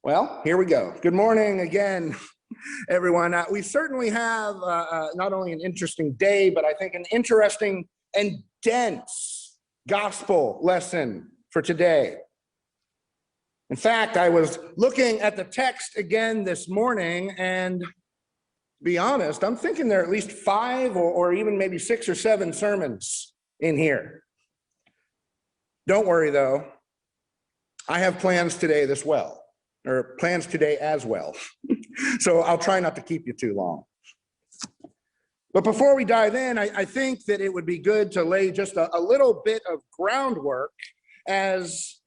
Well, here we go. Good morning again, everyone. We certainly have not only an interesting day, but I think an interesting and dense gospel lesson for today. In fact, I was looking at the text again this morning, and to be honest, I'm thinking there are at least 5 or even maybe 6 or 7 sermons in here. Don't worry, though. I have plans today as well. So I'll try not to keep you too long. But before we dive in, I think that it would be good to lay just a little bit of groundwork, as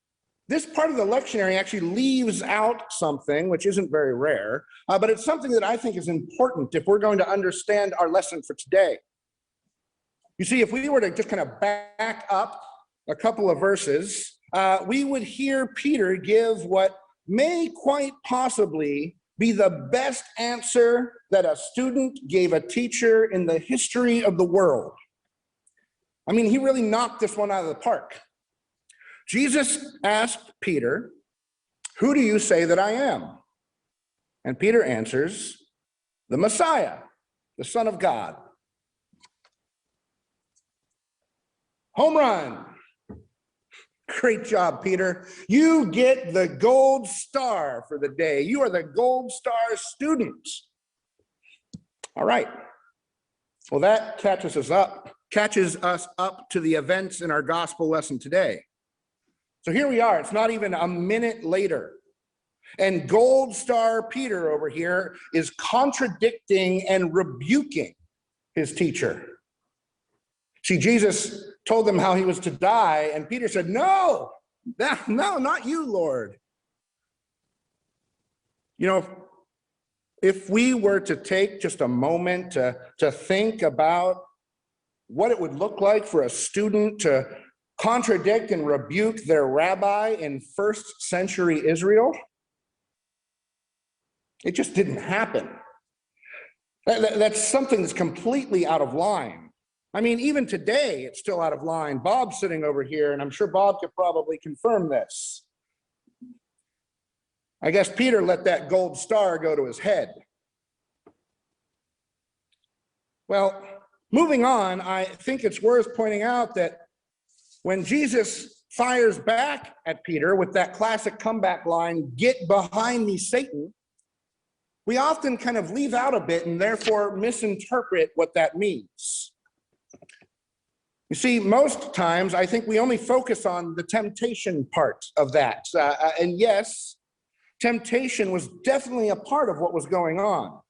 this part of the lectionary actually leaves out something which isn't very rare, but it's something that I think is important if we're going to understand our lesson for today. You see, if we were to just kind of back up a couple of verses, we would hear Peter give what may quite possibly be the best answer that a student gave a teacher in the history of the world. I mean, he really knocked this one out of the park. Jesus asked Peter, "Who do you say that I am?" And Peter answers, "The Messiah, the Son of God." Home run. Great job, Peter. You get the gold star for the day. You are the gold star student. All right. Well, that catches us up to the events in our gospel lesson today. So here we are. It's not even a minute later. And gold star Peter over here is contradicting and rebuking his teacher. See, Jesus told them how he was to die, and Peter said, no, not you, Lord. You know, if we were to take just a moment to think about what it would look like for a student to contradict and rebuke their rabbi in first century Israel, it just didn't happen. That's something that's completely out of line. I mean, even today, it's still out of line. Bob's sitting over here, and I'm sure Bob could probably confirm this. I guess Peter let that gold star go to his head. Well, moving on, I think it's worth pointing out that when Jesus fires back at Peter with that classic comeback line, "Get behind me, Satan," we often kind of leave out a bit and therefore misinterpret what that means. You see, most times I think we only focus on the temptation part of that. And yes, temptation was definitely a part of what was going on.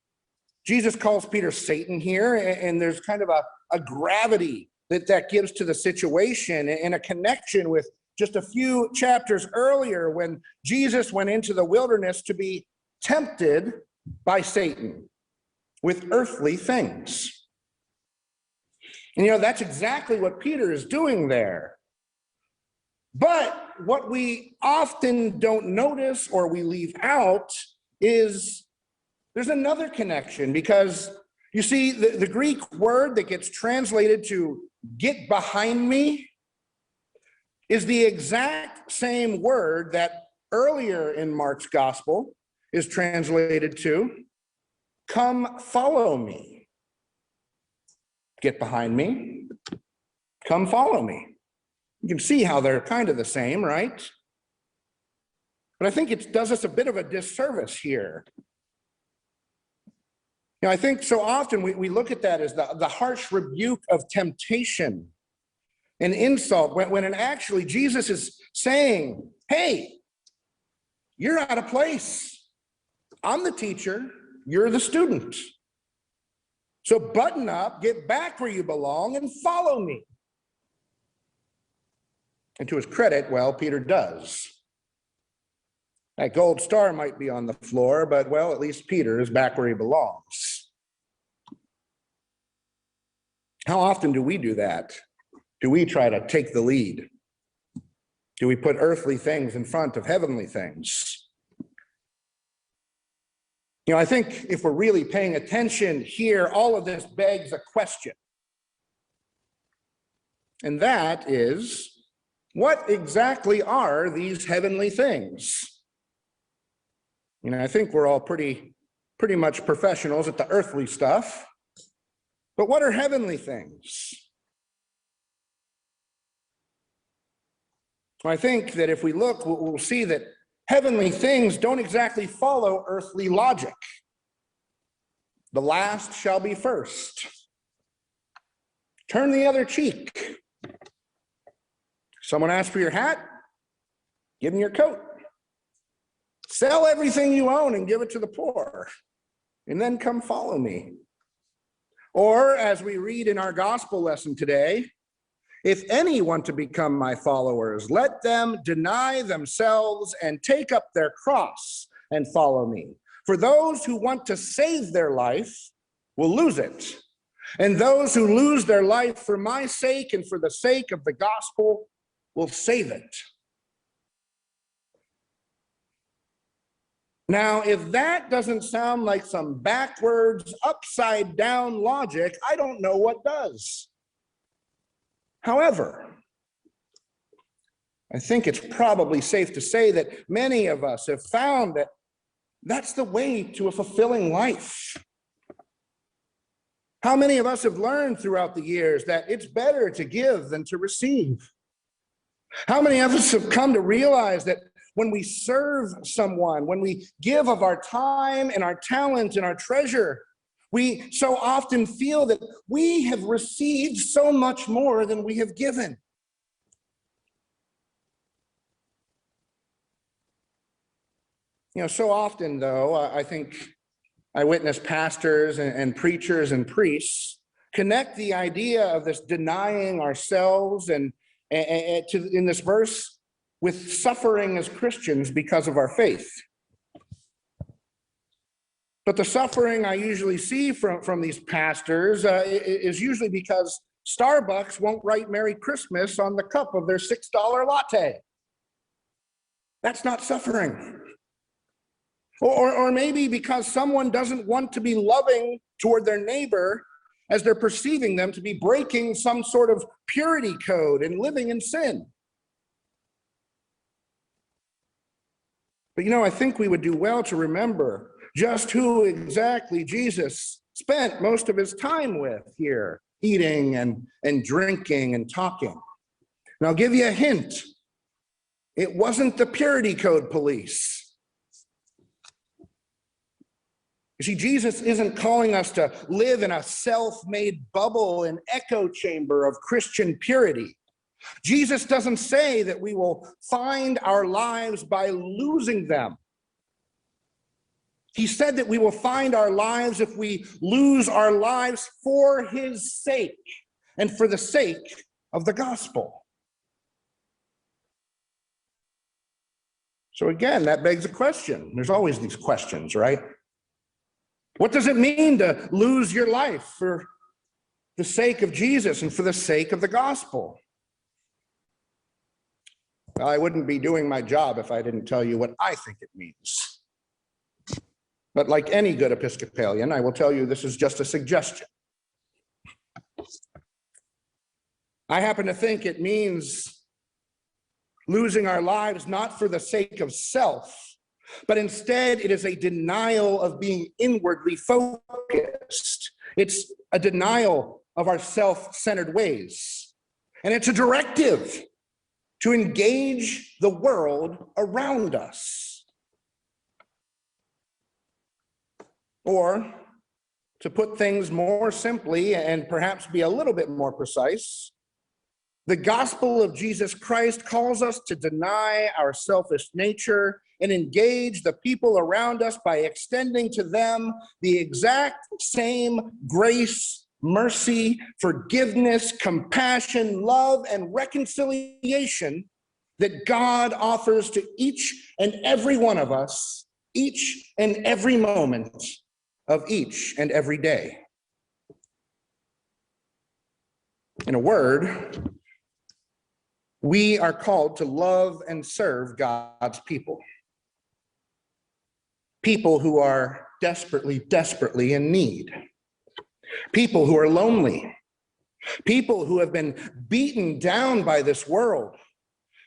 Jesus calls Peter Satan here, and there's kind of a gravity that gives to the situation and a connection with just a few chapters earlier when Jesus went into the wilderness to be tempted by Satan with earthly things. And you know, that's exactly what Peter is doing there. But what we often don't notice or we leave out is there's another connection, because you see, the Greek word that gets translated to "get behind me" is the exact same word that earlier in Mark's gospel is translated to "come follow me." Get behind me, come follow me. You can see how they're kind of the same, right? But I think it does us a bit of a disservice here. You know, I think so often we look at that as the harsh rebuke of temptation and insult, when actually Jesus is saying, hey, you're out of place. I'm the teacher, you're the student. So button up, get back where you belong, and follow me. And to his credit, well, Peter does. That gold star might be on the floor, but, well, at least Peter is back where he belongs. How often do we do that? Do we try to take the lead? Do we put earthly things in front of heavenly things? You know, I think if we're really paying attention here, all of this begs a question. And that is, what exactly are these heavenly things? I think we're all pretty much professionals at the earthly stuff. But what are heavenly things? I think that if we look, we'll see that heavenly things don't exactly follow earthly logic. The last shall be first. Turn the other cheek. Someone asks for your hat, give them your coat. Sell everything you own and give it to the poor, and then come follow me. Or, as we read in our gospel lesson today, if any want to become my followers, let them deny themselves and take up their cross and follow me. For those who want to save their life will lose it. And those who lose their life for my sake and for the sake of the gospel will save it. Now, if that doesn't sound like some backwards, upside down logic, I don't know what does. However, I think it's probably safe to say that many of us have found that that's the way to a fulfilling life. How many of us have learned throughout the years that it's better to give than to receive? How many of us have come to realize that when we serve someone, when we give of our time and our talent and our treasure, we so often feel that we have received so much more than we have given. So often, though, I think I witness pastors and preachers and priests connect the idea of this denying ourselves and in this verse with suffering as Christians because of our faith. But the suffering I usually see from these pastors is usually because Starbucks won't write Merry Christmas on the cup of their $6 latte. That's not suffering. Or maybe because someone doesn't want to be loving toward their neighbor as they're perceiving them to be breaking some sort of purity code and living in sin. But I think we would do well to remember just who exactly Jesus spent most of his time with here, eating and drinking and talking. And I'll give you a hint. It wasn't the purity code police. You see, Jesus isn't calling us to live in a self-made bubble and echo chamber of Christian purity. Jesus doesn't say that we will find our lives by losing them. He said that we will find our lives if we lose our lives for his sake and for the sake of the gospel. So again, that begs a question. There's always these questions, right? What does it mean to lose your life for the sake of Jesus and for the sake of the gospel? Well, I wouldn't be doing my job if I didn't tell you what I think it means. But like any good Episcopalian, I will tell you this is just a suggestion. I happen to think it means losing our lives not for the sake of self, but instead it is a denial of being inwardly focused. It's a denial of our self-centered ways. And it's a directive to engage the world around us. Or, to put things more simply and perhaps be a little bit more precise, the gospel of Jesus Christ calls us to deny our selfish nature and engage the people around us by extending to them the exact same grace, mercy, forgiveness, compassion, love, and reconciliation that God offers to each and every one of us, each and every moment of each and every day. In a word, we are called to love and serve God's people. People who are desperately, desperately in need. People who are lonely. People who have been beaten down by this world.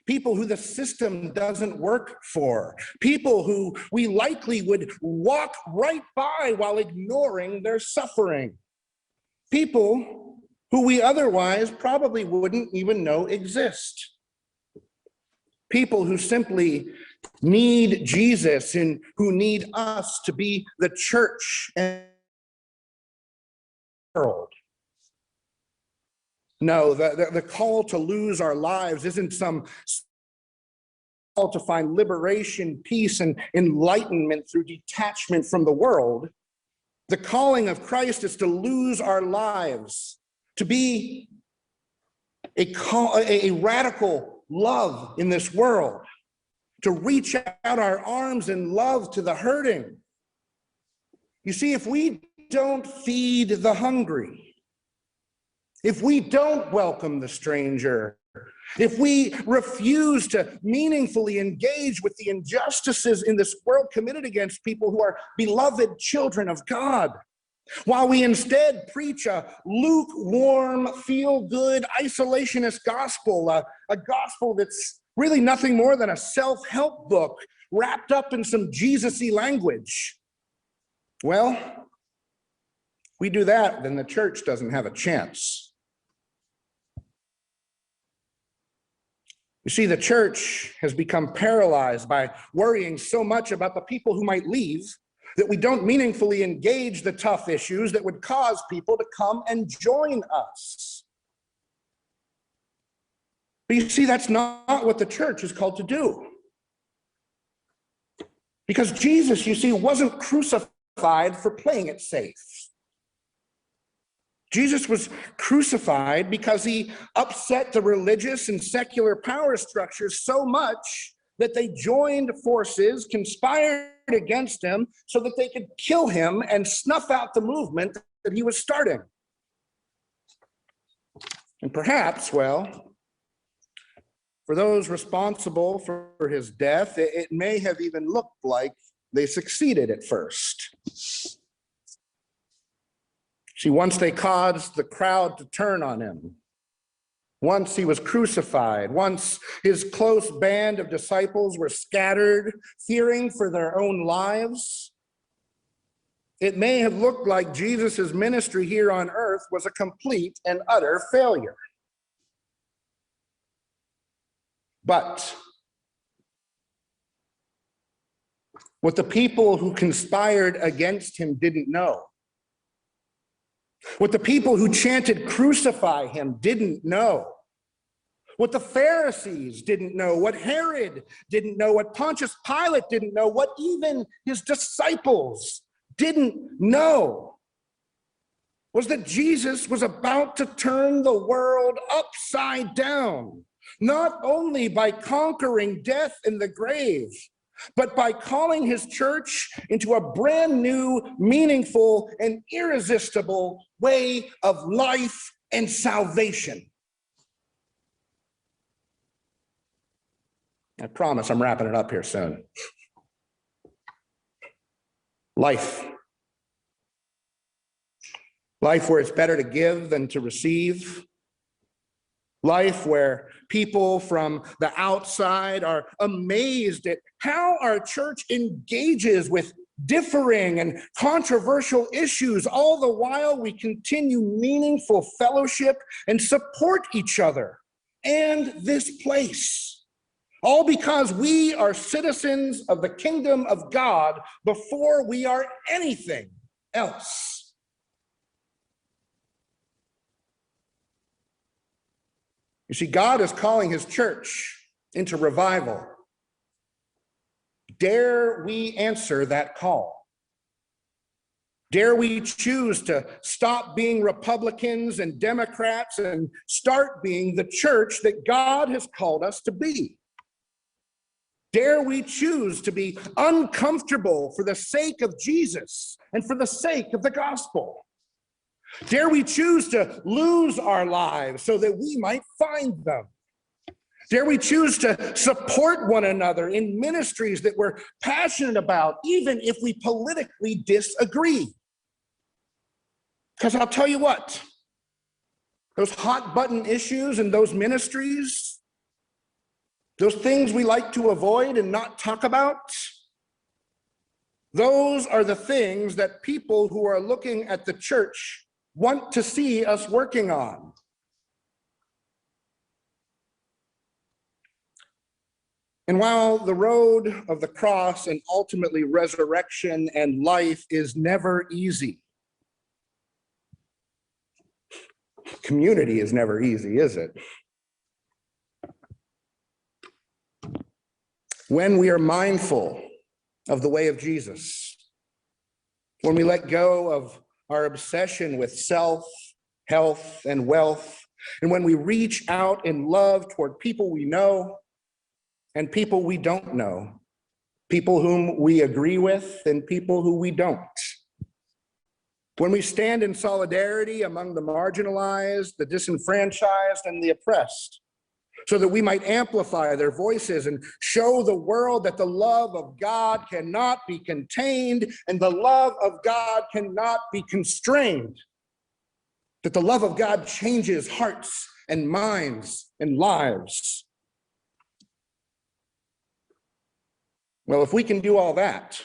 people who the system doesn't work for, people who we likely would walk right by while ignoring their suffering, people who we otherwise probably wouldn't even know exist, people who simply need Jesus and who need us to be the church and the world. No, the call to lose our lives isn't some call to find liberation, peace, and enlightenment through detachment from the world. The calling of Christ is to lose our lives, to be a radical love in this world, to reach out our arms in love to the hurting. You see, if we don't feed the hungry, if we don't welcome the stranger, if we refuse to meaningfully engage with the injustices in this world committed against people who are beloved children of God, while we instead preach a lukewarm, feel-good, isolationist gospel, a gospel that's really nothing more than a self-help book wrapped up in some Jesus-y language, well, we do that, then the church doesn't have a chance. You see, the church has become paralyzed by worrying so much about the people who might leave that we don't meaningfully engage the tough issues that would cause people to come and join us. But you see, that's not what the church is called to do. Because Jesus, you see, wasn't crucified for playing it safe. Jesus was crucified because he upset the religious and secular power structures so much that they joined forces, conspired against him so that they could kill him and snuff out the movement that he was starting. And perhaps, well, for those responsible for his death, it may have even looked like they succeeded at first. See, once they caused the crowd to turn on him, once he was crucified, once his close band of disciples were scattered, fearing for their own lives, it may have looked like Jesus' ministry here on earth was a complete and utter failure. But what the people who conspired against him didn't know, what the people who chanted "crucify him" didn't know, what the Pharisees didn't know, what Herod didn't know, what Pontius Pilate didn't know, what even his disciples didn't know, was that Jesus was about to turn the world upside down, not only by conquering death and the grave, but by calling his church into a brand new, meaningful, and irresistible way of life and salvation. I promise I'm wrapping it up here soon. Life. Life where it's better to give than to receive. Life where people from the outside are amazed at how our church engages with differing and controversial issues, all the while we continue meaningful fellowship and support each other and this place. All because we are citizens of the kingdom of God before we are anything else. You see, God is calling his church into revival. Dare we answer that call? Dare we choose to stop being Republicans and Democrats and start being the church that God has called us to be? Dare we choose to be uncomfortable for the sake of Jesus and for the sake of the gospel? Dare we choose to lose our lives so that we might find them? Dare we choose to support one another in ministries that we're passionate about, even if we politically disagree? Because I'll tell you what, those hot button issues and those ministries, those things we like to avoid and not talk about, those are the things that people who are looking at the church want to see us working on. And while the road of the cross and ultimately resurrection and life is never easy, community is never easy, is it? When we are mindful of the way of Jesus, when we let go of our obsession with self, health, and wealth, and when we reach out in love toward people we know and people we don't know, people whom we agree with and people who we don't. When we stand in solidarity among the marginalized, the disenfranchised, and the oppressed, so that we might amplify their voices and show the world that the love of God cannot be contained and the love of God cannot be constrained, that the love of God changes hearts and minds and lives. Well, if we can do all that,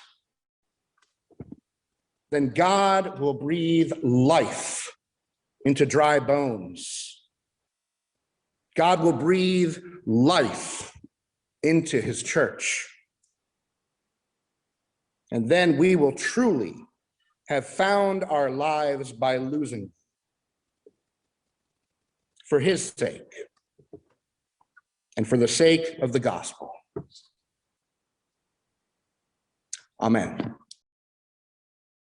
then God will breathe life into dry bones. God will breathe life into his church. And then we will truly have found our lives by losing for his sake and for the sake of the gospel. Amen.